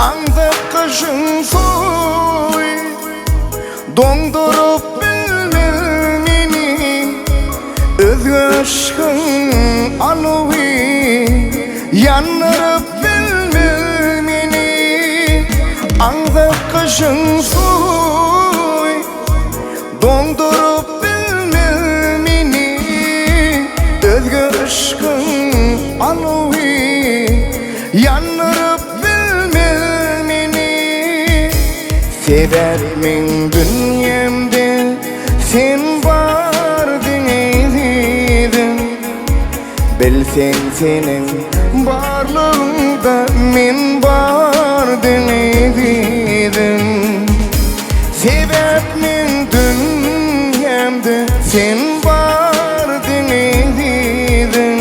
anda kışın soy dondurup bilmel meni özgü aşkın alıvi yandırıp bilmel meni anda kışın soy dondurup bilmel meni özgü aşkın alıvi yandırıp bilmel meni sebebim dünyamda sen vardın eyledim bilsen senin varlığında men vardın eyledim sebebim dünyamda sen vardın eyledim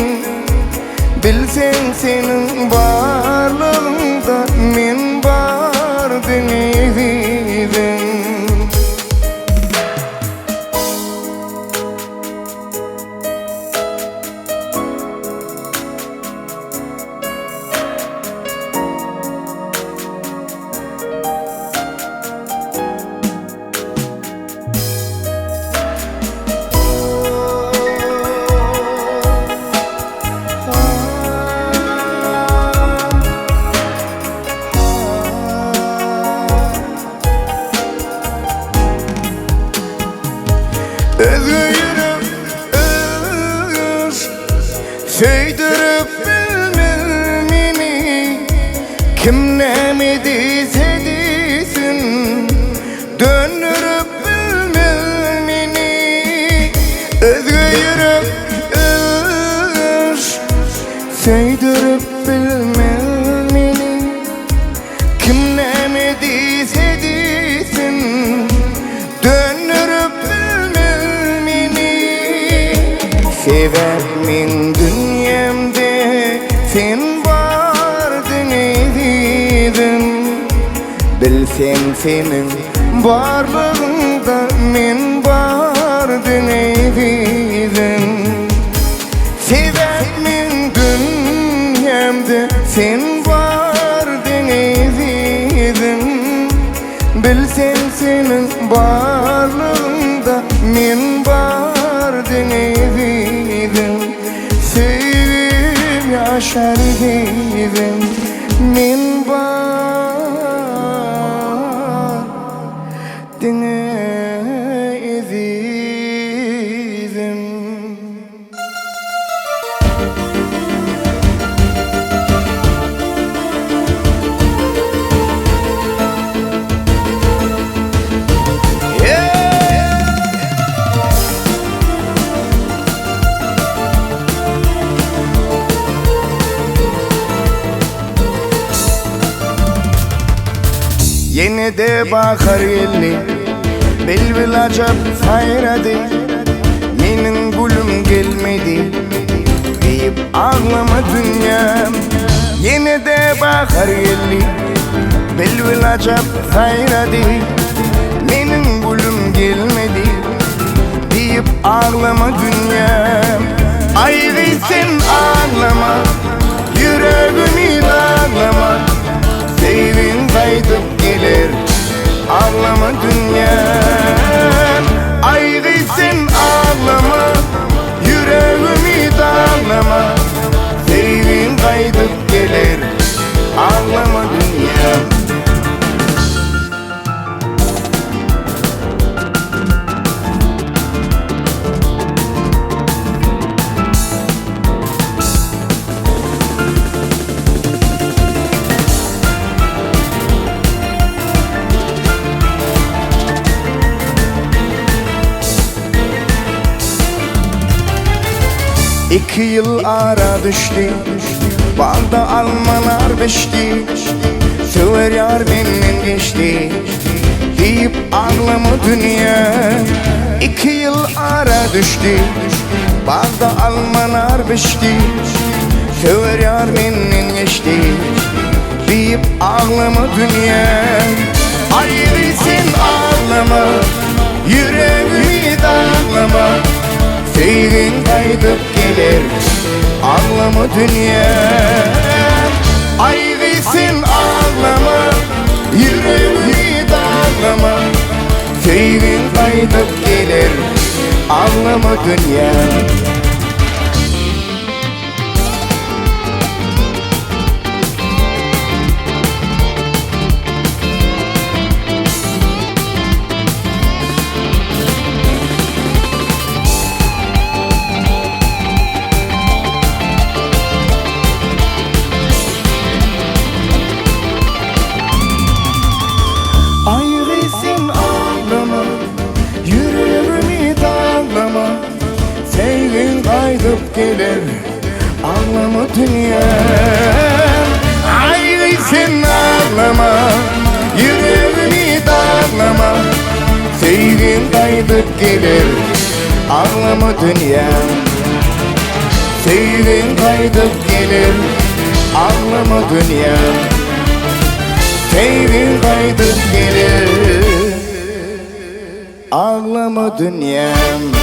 bilsen senin varlığında men vardın eyledim özgürüm öz söydürüp bilmel meni kim ne dese desin döndürüp bilmel meni özgürüm öz söydürüp bilmel meni kim ne dese desin döndürüp sevemin dünyamda sen vardın eyledim bilsen senin varlığında men vardın eyledim sevemin dünyamda sen vardın eyledim bilsen senin varlığında men vardın eyledim sevim yaşar eyledim men vardın eyledim yine de bakar elli belbil acap sayradı menin gülüm gelmedi deyip ağlama dünyam yine de bakar elli belbil acap sayradı menin gülüm gelmedi deyip ağlama dünyam ayrı sen ağlama yüreğimi dağlama sevin kaydıp gelir ağlama dünyam ayrı sen ağlama yüreğimi dağlama sevin kaydıp gelir ağlama dünyam İki yıl ara düştü bağda almalar beşti söver yar benden geçti deyip ağlama dünya İki yıl ara düştü bağda almalar beşti söver yar benden geçti deyip ağlama dünya ayrı sen ağlama yüreğimi dağlama sevgin kaydıp gelir ağlama dünya ayrı sen ağlama kaydıp gelir ağlama dünyam. Ayrısın ağlama, yüreğimi dağlama, sevgin kaydıp gelir ağlama dünya. Ayrısın ağlama, yüreğimi dağlama, sevgin kaydıp gelir ağlama dünya. Sevgin kaydıp gelir ağlama dünya. Sevgin kaydıp gelir ağlama dünyam.